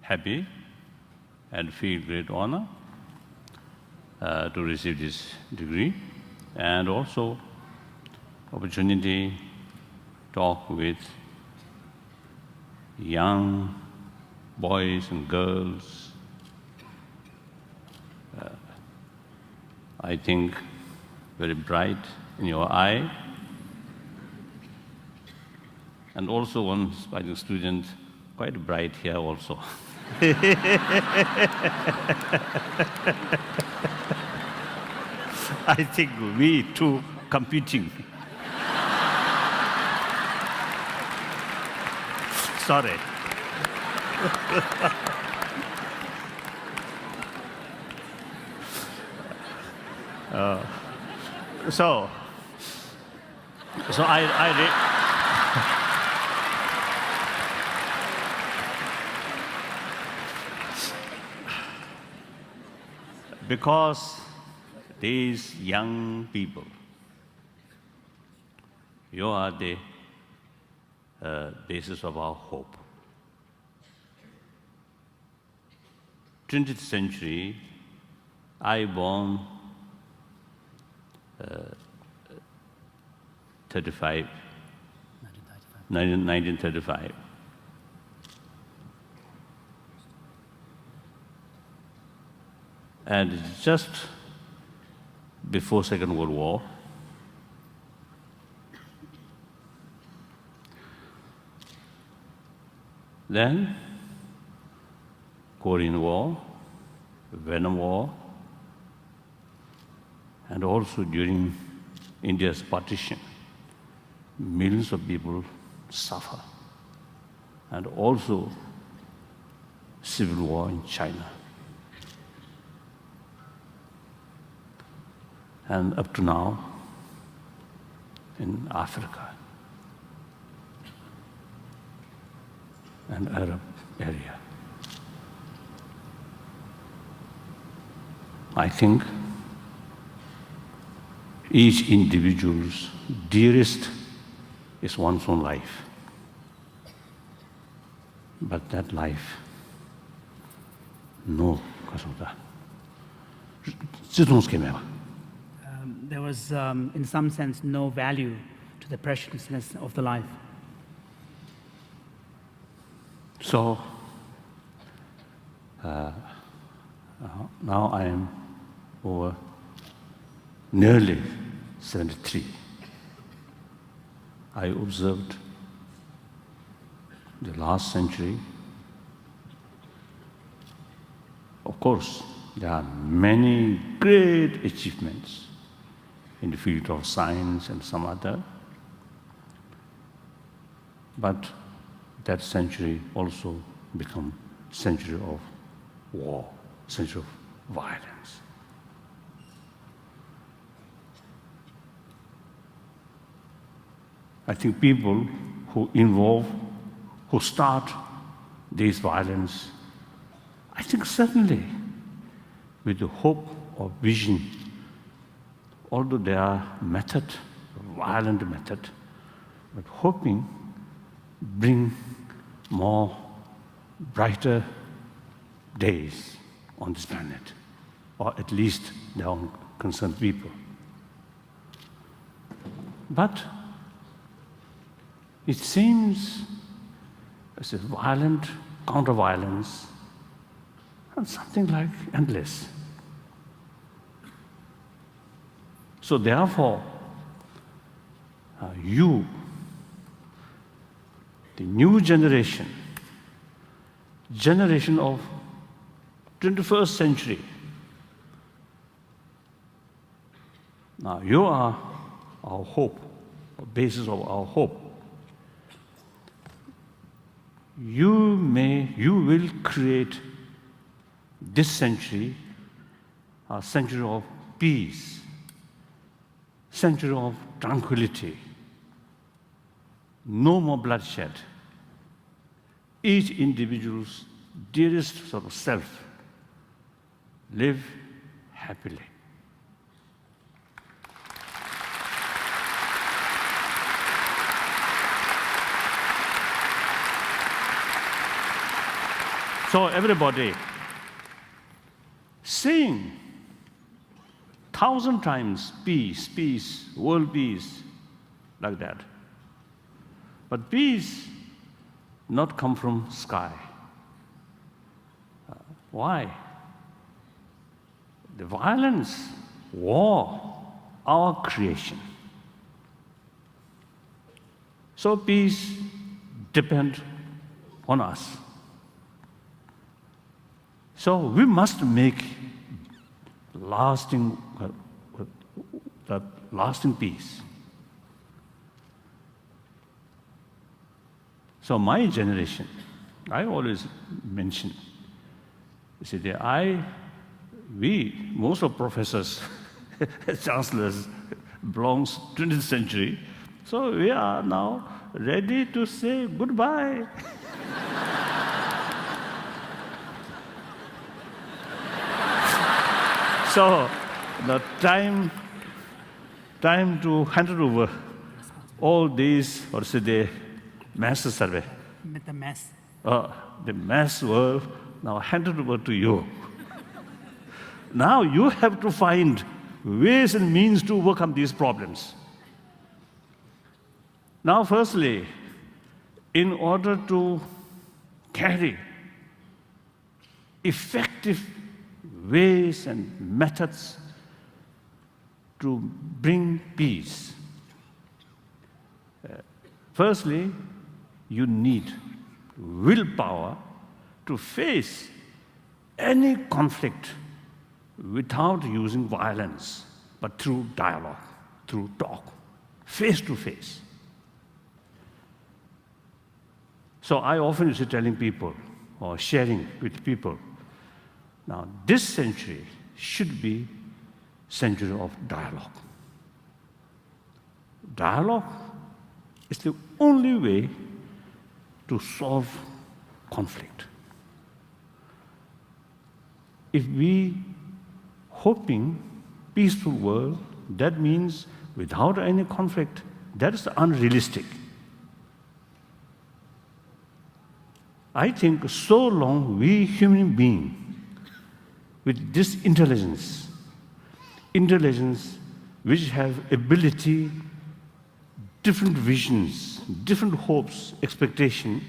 happy and feel great honor to receive this degree, and also opportunity to talk with young boys and girls. I think very bright in your eye. And also one aspiring student, quite bright here also. I think we two competing. Sorry. So because these young people, you are the basis of our hope. 20th century, I born 1935. And just before Second World War, then Korean War, Vietnam War, and also during India's partition, millions of people suffer, and also civil war in China. And up to now, in Africa and Arab area. I think each individual's dearest is one's own life. But that life, no, there was, in some sense, no value to the preciousness of the life. So, now I am over nearly 73. I observed the last century. Of course, there are many great achievements in the field of science and some other. But that century also become century of war, century of violence. I think people who start this violence, I think certainly with the hope or vision, although they are violent method, but hoping bring more brighter days on this planet, or at least their own concerned people. But it seems as if violent counter-violence and something like endless. So therefore, you, the new generation of 21st century, now you are our hope, the basis of our hope. You will create this century a century of peace, century of tranquility, no more bloodshed. Each individual's dearest sort of self live happily. So everybody, saying 1,000 times peace, peace, world peace, like that. But peace not come from sky. Why? The violence, war, our creation. So peace depends on us. So we must make lasting peace. So my generation, I always mention, you see, most of professors, chancellors belongs 20th century. So we are now ready to say goodbye. So the time to hand it over all these, or say the mass survey. The mess. The mass world now handed over to you. Now you have to find ways and means to overcome these problems. Now, firstly, in order to carry effective ways and methods to bring peace, firstly, you need willpower to face any conflict without using violence, but through dialogue, through talk, face to face. So I often used to telling people or sharing with people, now this century should be century of dialogue. Dialogue is the only way to solve conflict. If we hoping peaceful world, that means without any conflict, that is unrealistic. I think so long we human beings with this intelligence which have ability, different visions, different hopes, expectation,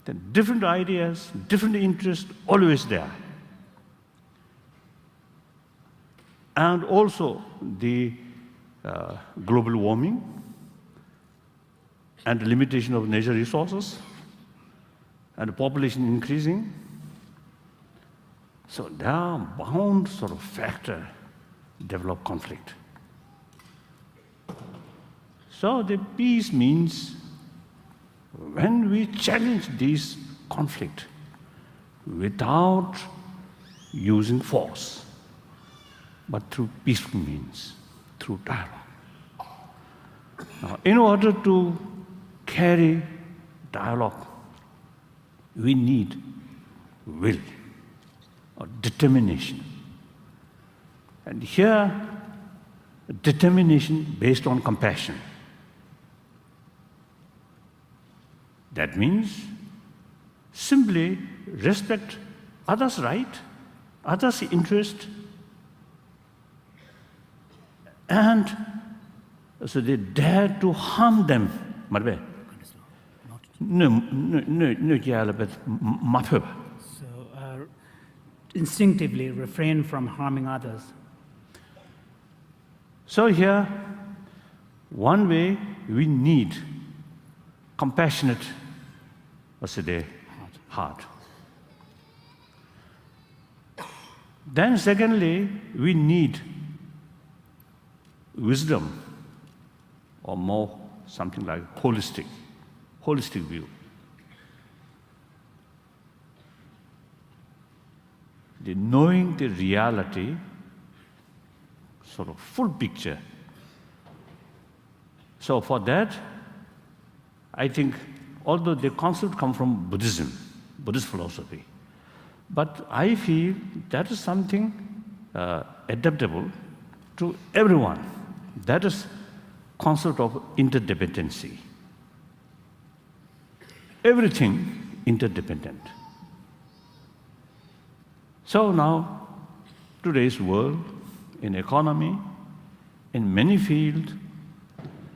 then different ideas, different interests, always there. And also the global warming and the limitation of natural resources and the population increasing. So there are bound sort of factor develop conflict. So the peace means when we challenge these conflict without using force, but through peaceful means, through dialogue. Now, in order to carry dialogue, we need will or determination. And here, determination based on compassion. That means simply respect others' right, others' interest, and so they dare to harm them. So instinctively refrain from harming others. So here, one way we need compassionate, heart. Then secondly, we need wisdom, or more something like holistic view. The knowing the reality, sort of full picture. So for that, I think, although the concept comes from Buddhism, Buddhist philosophy, but I feel that is something adaptable to everyone. That is concept of interdependency. Everything interdependent. So now, today's world, in economy, in many fields,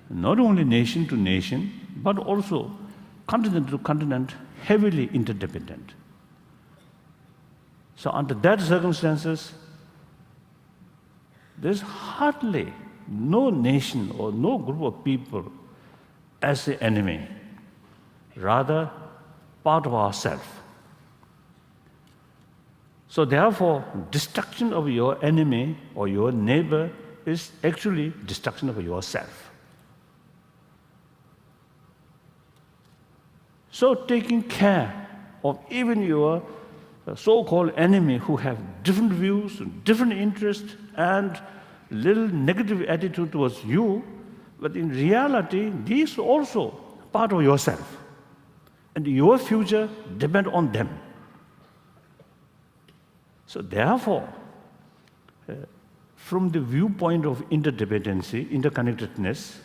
not only nation to nation, but also continent to continent, heavily interdependent. So under that circumstances, there's hardly no nation or no group of people as the enemy, rather part of ourselves. So therefore, destruction of your enemy or your neighbor is actually destruction of yourself. So taking care of even your so-called enemy who have different views, different interests, and little negative attitude towards you, but in reality, these are also part of yourself. And your future depends on them. So therefore, from the viewpoint of interdependency, interconnectedness,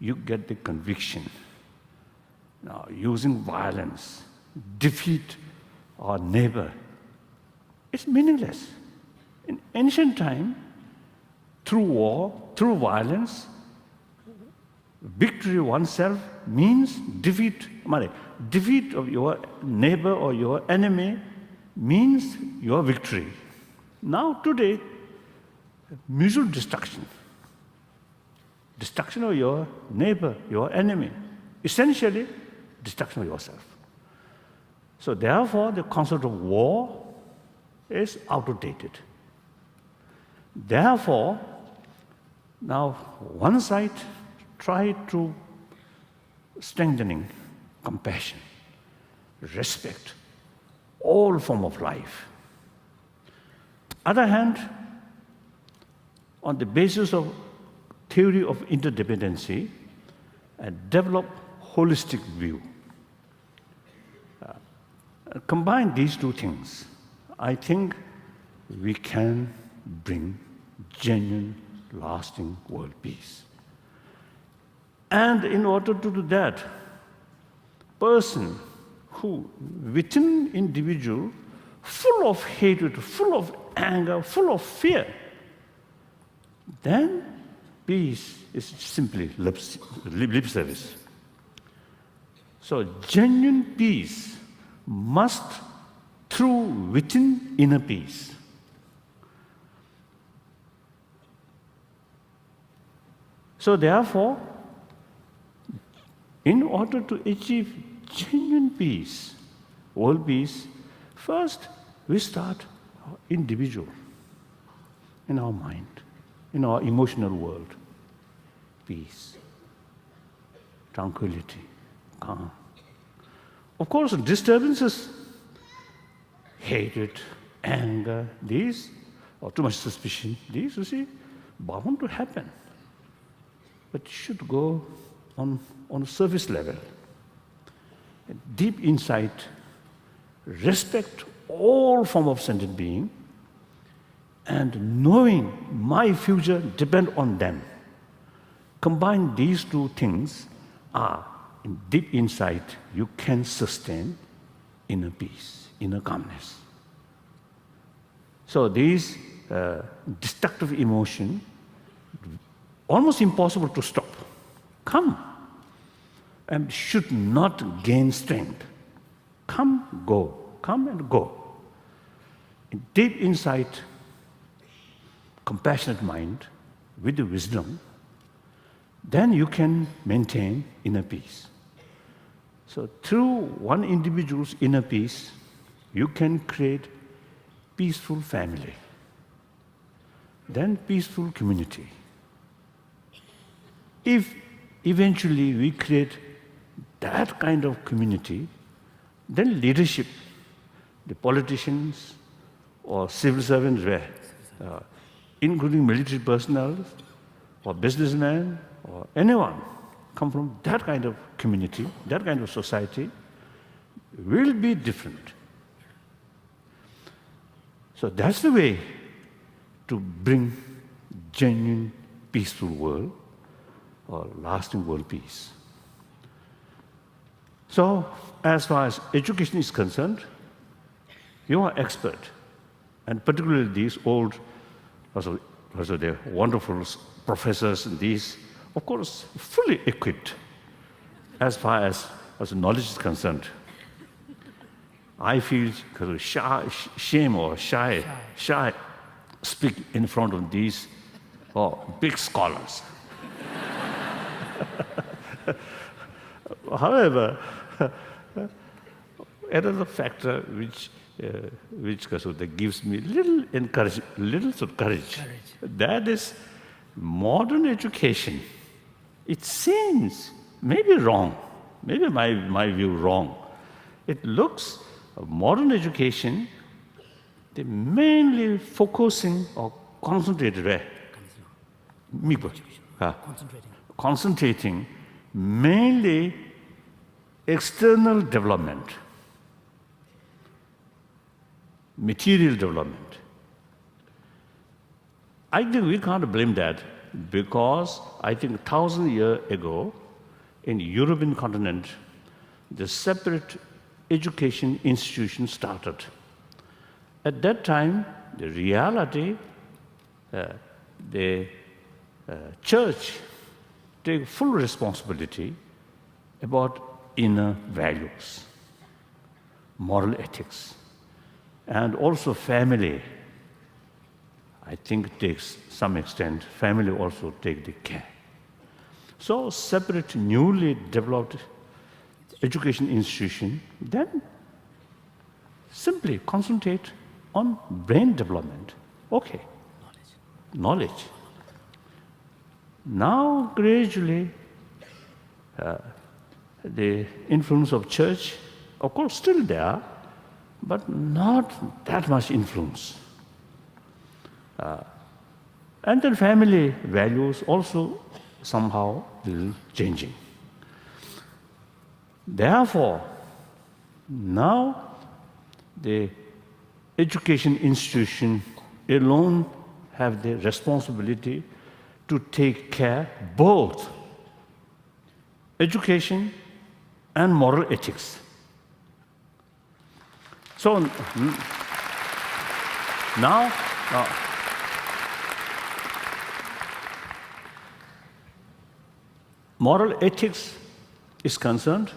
you get the conviction. Now, using violence, defeat our neighbor, it's meaningless. In ancient time, through war, through violence, victory oneself means defeat. Defeat of your neighbor or your enemy means your victory. Now today, mutual destruction. Destruction of your neighbor, your enemy. Essentially, destruction of yourself. So therefore, the concept of war is outdated. Therefore, now one side try to strengthening compassion, respect, all form of life. Other hand, on the basis of theory of interdependency, develop holistic view. Combine these two things, I think we can bring genuine, lasting world peace. And in order to do that, person who, within individual, full of hatred, full of anger, full of fear, then peace is simply lip service. So genuine peace must through within inner peace. So therefore, in order to achieve genuine peace, world peace, first we start individual, in our mind, in our emotional world. Peace, tranquility, calm. Of course, disturbances, hatred, anger, these, or too much suspicion, these, you see, bound to happen. But should go on a surface level. Deep insight, respect all form of sentient being, and knowing my future depend on them. Combine these two things are, in deep insight, you can sustain inner peace, inner calmness. So these destructive emotion, almost impossible to stop, come and should not gain strength. Come and go. In deep insight, compassionate mind, with the wisdom, then you can maintain inner peace. So through one individual's inner peace, you can create peaceful family, then peaceful community. If eventually we create that kind of community, then leadership, the politicians or civil servants, including military personnel or businessmen or anyone, come from that kind of community, that kind of society, will be different. So that's the way to bring genuine, peaceful world or lasting world peace. So, as far as education is concerned, you are expert. And particularly these old, also the wonderful professors and these, of course, fully equipped as far as knowledge is concerned. I feel shame or shy speak in front of these big scholars. However, another factor which that gives me little sort of courage, that is modern education. It seems maybe wrong, maybe my view wrong. It looks modern education, they mainly focusing or concentrated concentrating mainly external development, material development. I think we can't blame that because I think 1,000 years ago in the European continent, the separate education institution started. At that time, the reality, the church take full responsibility about inner values, moral ethics, and also family. I think takes some extent, family also take the care. So separate, newly developed education institution, then simply concentrate on brain development. Okay, knowledge. Now gradually, the influence of church, of course, still there, but not that much influence. And then family values also somehow changing. Therefore, now the education institution alone have the responsibility to take care both education and moral ethics. So now moral ethics is concerned,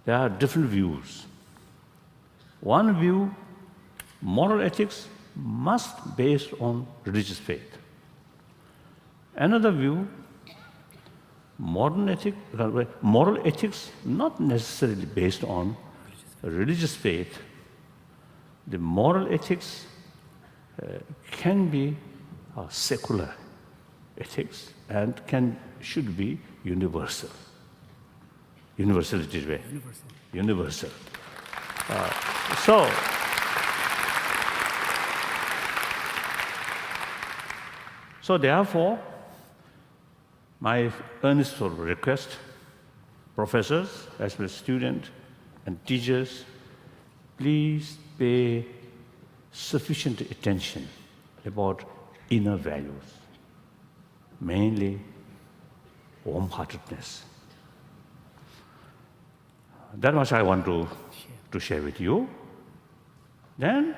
there are different views. One view, moral ethics must be based on religious faith. Another view, moral ethics not necessarily based on religious faith. The moral ethics can be secular ethics and should be universal. Universality way. Universal. So therefore, my earnest request, professors as well as students and teachers, please pay sufficient attention about inner values, mainly warm-heartedness. That much I want to share with you. Then,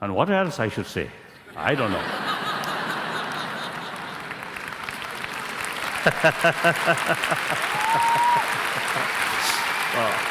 and what else I should say? I don't know. Oh.